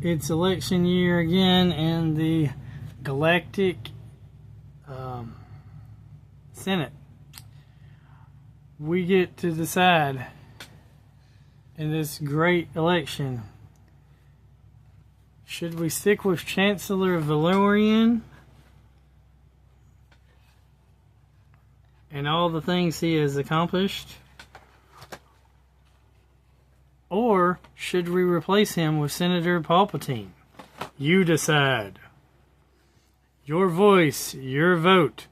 it's election year again in the Galactic Senate. We get to decide in this great election, should we stick with Chancellor Valorem and all the things he has accomplished? Or should we replace him with Senator Palpatine? You decide. Your voice, your vote.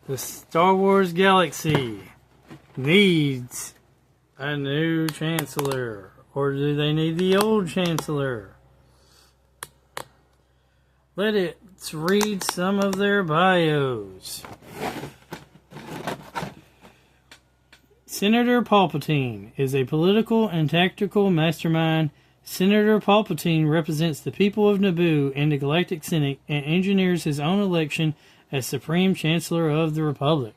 The Star Wars galaxy needs a new Chancellor. Or do they need the old Chancellor? Let's read some of their bios. Senator Palpatine is a political and tactical mastermind. Senator Palpatine represents the people of Naboo in the Galactic Senate and engineers his own election as Supreme Chancellor of the Republic.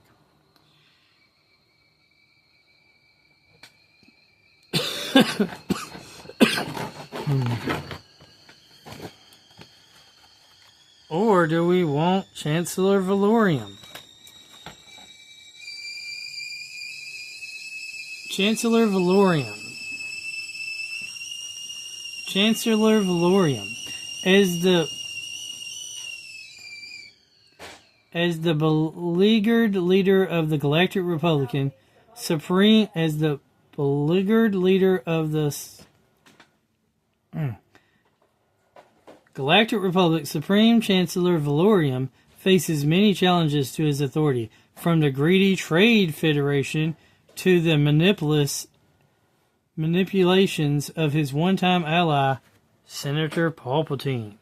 Or do we want Chancellor Valorem? Chancellor Valorem. Chancellor Valorem. As the beleaguered leader of the Galactic Republic, Supreme Chancellor Valorem faces many challenges to his authority, from the greedy Trade Federation to the manipulations of his one-time ally, Senator Palpatine.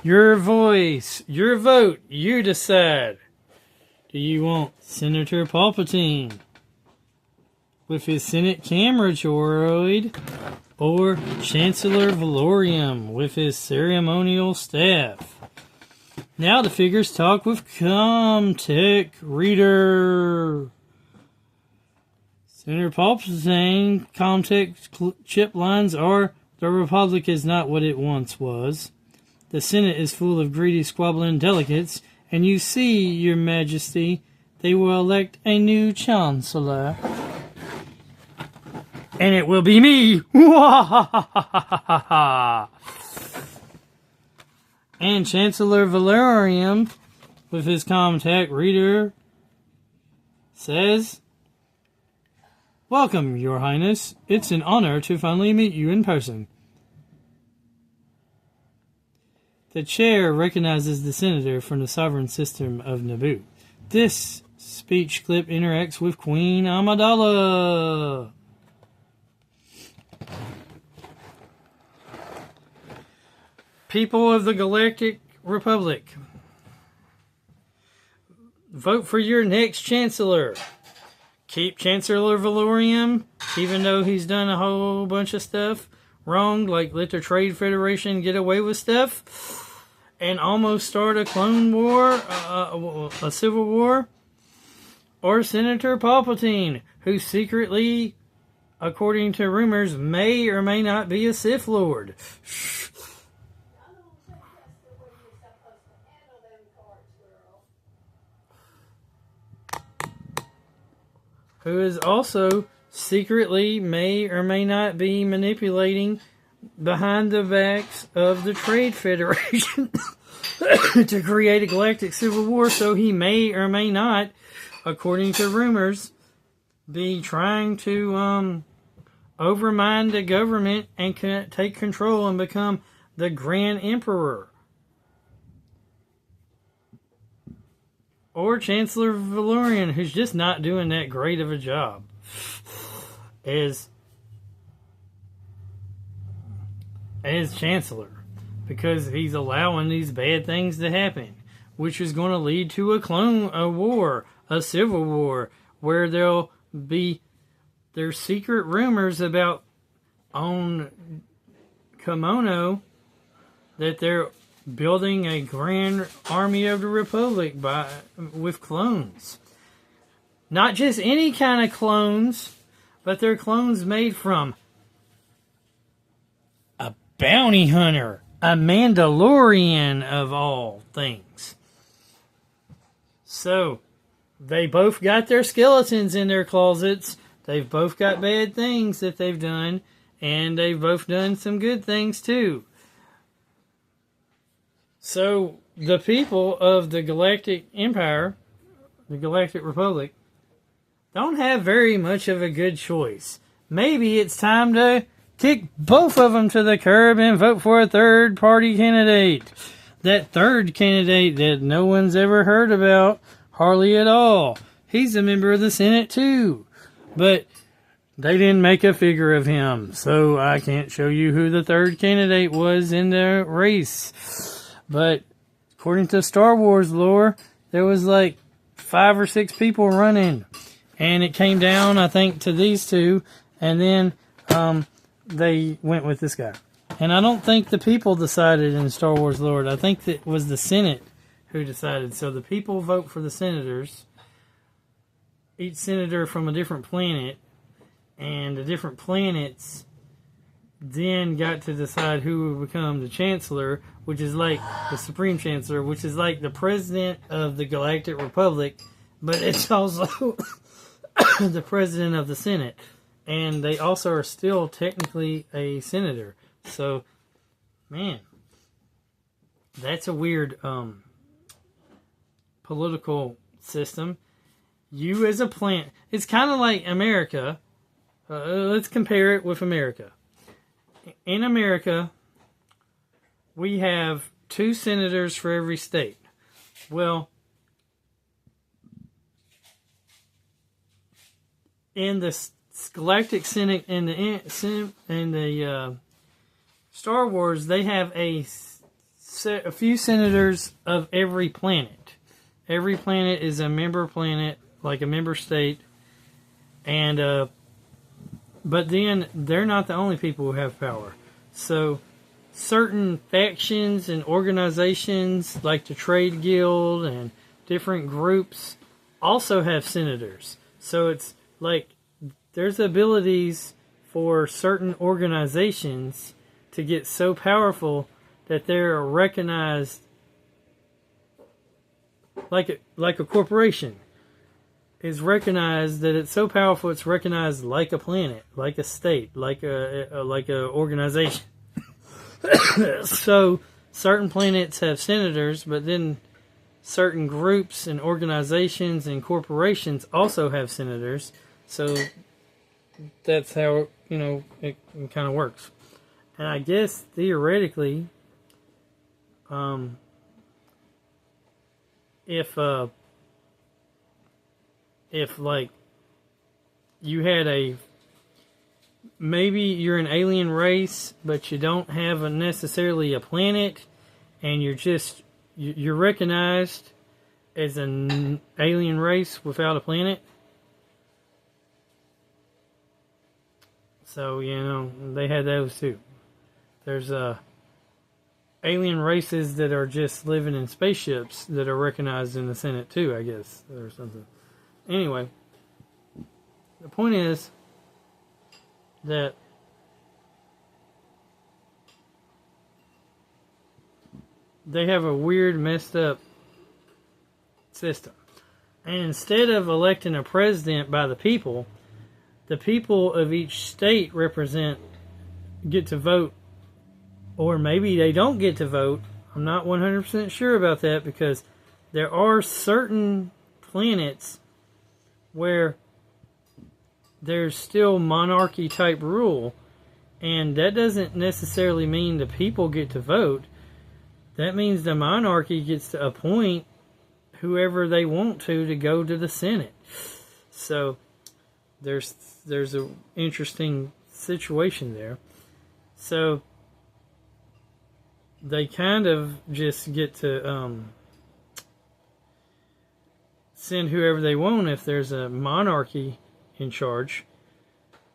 Your voice, your vote, you decide. Do you want Senator Palpatine with his Senate camera droid, or Chancellor Valorem with his ceremonial staff? Now the figures talk with Comtech Reader. Senator Palpatine, Comtech chip lines are, the Republic is not what it once was. The Senate is full of greedy, squabbling delegates, and you see, Your Majesty, they will elect a new Chancellor. And it will be me! And Chancellor Valorem, with his Comtech Reader, says, "Welcome, Your Highness. It's an honor to finally meet you in person." The chair recognizes the senator from the sovereign system of Naboo. This speech clip interacts with Queen Amidala. People of the Galactic Republic, vote for your next Chancellor. Keep Chancellor Valorem, even though he's done a whole bunch of stuff wrong, like let the Trade Federation get away with stuff and almost start a clone war, a civil war. Or Senator Palpatine, who secretly, according to rumors, may or may not be a Sith Lord. Who is also secretly may or may not be manipulating behind the backs of the Trade Federation to create a galactic civil war, so he may or may not, according to rumors, be trying to overmind the government and take control and become the Grand Emperor. Or Chancellor Valorem, who's just not doing that great of a job as Chancellor, because he's allowing these bad things to happen, which is going to lead to a war, a civil war, where there's secret rumors about on Komono that there building a grand army of the Republic with clones. Not just any kind of clones, but they're clones made from a bounty hunter, a Mandalorian of all things. So, they both got their skeletons in their closets. They've both got bad things that they've done, and they've both done some good things too. So, the people of the Galactic Empire, the Galactic Republic, don't have very much of a good choice. Maybe it's time to kick both of them to the curb and vote for a third-party candidate. That third candidate that no one's ever heard about, hardly at all. He's a member of the Senate too. But they didn't make a figure of him, so I can't show you who the third candidate was in the race. But according to Star Wars lore, there was like 5 or 6 people running. And it came down, I think, to these two. And then they went with this guy. And I don't think the people decided in Star Wars lore. I think that it was the Senate who decided. So the people vote for the senators. Each senator from a different planet. And the different planets then got to decide who would become the Chancellor, which is like the Supreme Chancellor, which is like the President of the Galactic Republic, but it's also the President of the Senate. And they also are still technically a senator. So, man, that's a weird political system. You as a planet, it's kind of like America. Let's compare it with America. In America, we have 2 senators for every state. Well, in the Galactic Senate and the Star Wars, they have a few senators of every planet. Every planet is a member planet, like a member state, and but then they're not the only people who have power. So certain factions and organizations like the Trade Guild and different groups also have senators. So it's like there's abilities for certain organizations to get so powerful that they're recognized like a corporation is recognized, that it's so powerful it's recognized like a planet, like a state, like a organization. So certain planets have senators, but then certain groups and organizations and corporations also have senators. So that's how it kind of works. And I guess theoretically, if like you had maybe you're an alien race, but you don't have necessarily a planet, and you're recognized as an alien race without a planet. So, they had those too. There's alien races that are just living in spaceships that are recognized in the Senate too, I guess, or something. Anyway, the point is that they have a weird, messed up system. And instead of electing a president by the people of each state get to vote, or maybe they don't get to vote. I'm not 100% sure about that, because there are certain planets where there's still monarchy type rule, and that doesn't necessarily mean the people get to vote. That means the monarchy gets to appoint whoever they want to go to the Senate. So there's an interesting situation there. So they kind of just get to send whoever they want. If there's a monarchy in charge,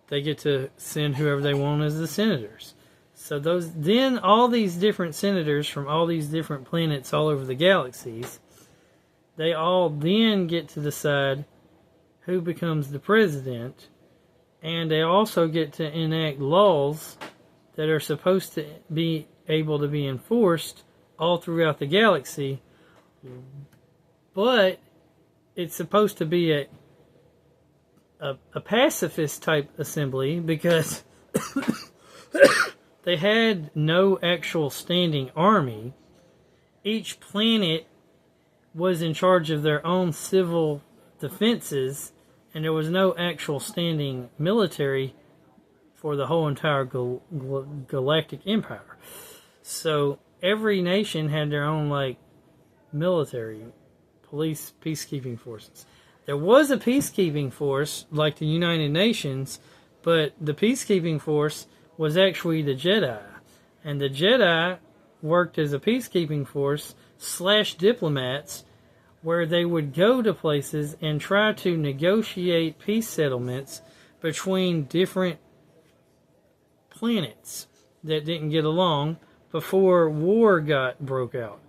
they get to send whoever they want as the senators. So then all these different senators from all these different planets all over the galaxies, they all then get to decide who becomes the president, and they also get to enact laws that are supposed to be able to be enforced all throughout the galaxy, but it's supposed to be a pacifist type assembly because they had no actual standing army. Each planet was in charge of their own civil defenses, and there was no actual standing military for the whole entire galactic empire. So every nation had their own military, police, peacekeeping forces. There was a peacekeeping force like the United Nations, but the peacekeeping force was actually the Jedi. And the Jedi worked as a peacekeeping force / diplomats, where they would go to places and try to negotiate peace settlements between different planets that didn't get along before war broke out.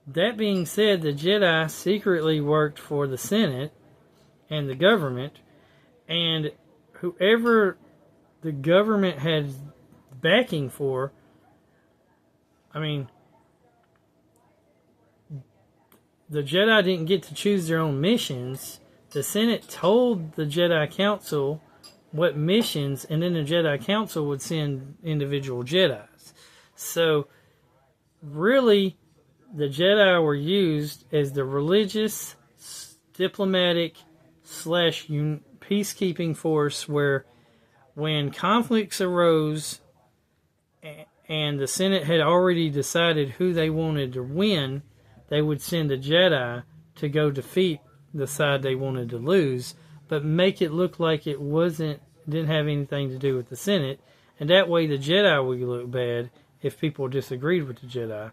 That being said, the Jedi secretly worked for the Senate and the government, and whoever the government had backing for, the Jedi didn't get to choose their own missions. The Senate told the Jedi Council what missions, and then the Jedi Council would send individual Jedis. So, really, the Jedi were used as the religious, diplomatic / peacekeeping force where when conflicts arose and the Senate had already decided who they wanted to win, they would send a Jedi to go defeat the side they wanted to lose, but make it look like it didn't have anything to do with the Senate, and that way the Jedi would look bad if people disagreed with the Jedi,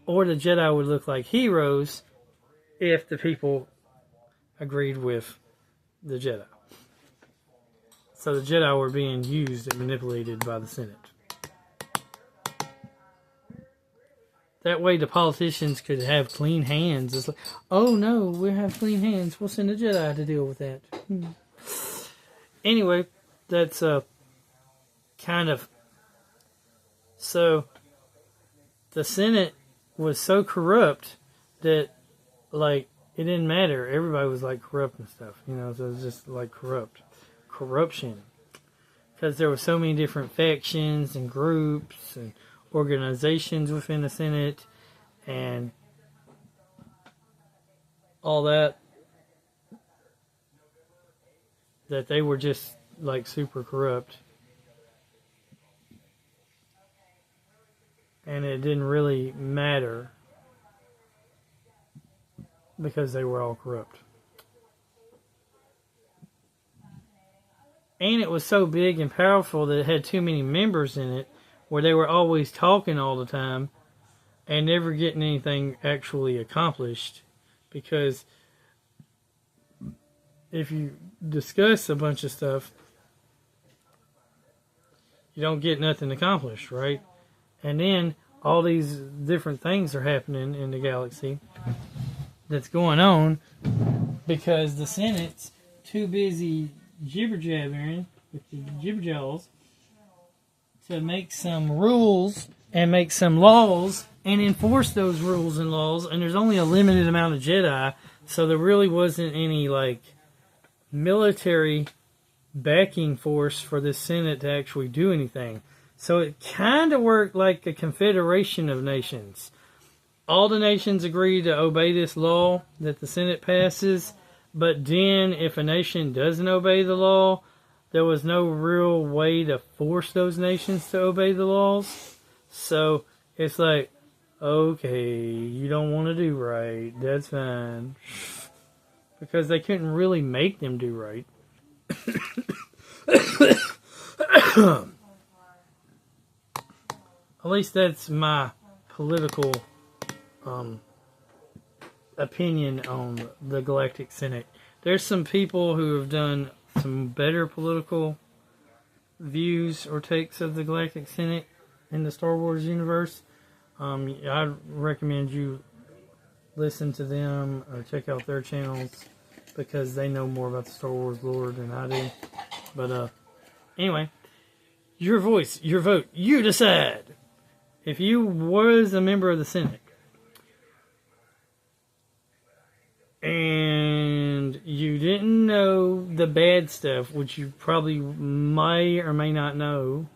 or the Jedi would look like heroes if the people agreed with the Jedi. So the Jedi were being used and manipulated by the Senate. That way the politicians could have clean hands. It's like, oh no, we have clean hands. We'll send a Jedi to deal with that. Anyway, that's kind of... So, the Senate was so corrupt that, it didn't matter. Everybody was, corrupt and stuff. So it was just, corruption. Because there were so many different factions and groups and organizations within the Senate and all that they were just super corrupt, and it didn't really matter because they were all corrupt. And it was so big and powerful that it had too many members in it, where they were always talking all the time and never getting anything actually accomplished. Because if you discuss a bunch of stuff, you don't get nothing accomplished, right? And then all these different things are happening in the galaxy that's going on because the Senate's too busy jibber-jabbering with the jibber-jaws to make some rules and make some laws and enforce those rules and laws, and there's only a limited amount of Jedi, so there really wasn't any military backing force for the Senate to actually do anything. So it kind of worked like a confederation of nations. All the nations agree to obey this law that the Senate passes, but then if a nation doesn't obey the law, there was no real way to force those nations to obey the laws. So it's okay, you don't want to do right, that's fine. Because they couldn't really make them do right. At least that's my political opinion on the Galactic Senate. There's some people who have done some better political views or takes of the Galactic Senate in the Star Wars universe, I recommend you listen to them or check out their channels because they know more about the Star Wars lore than I do. But anyway, your voice, your vote, you decide. If you was a member of the Senate and you didn't know the bad stuff, which you probably may or may not know,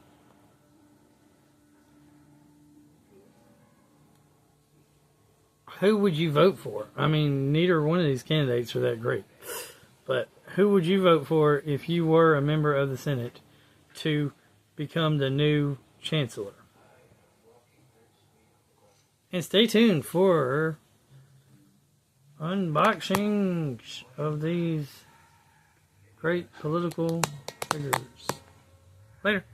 who would you vote for? I mean, neither one of these candidates are that great. But who would you vote for if you were a member of the Senate to become the new Chancellor? And stay tuned for unboxings of these great political figures. Later.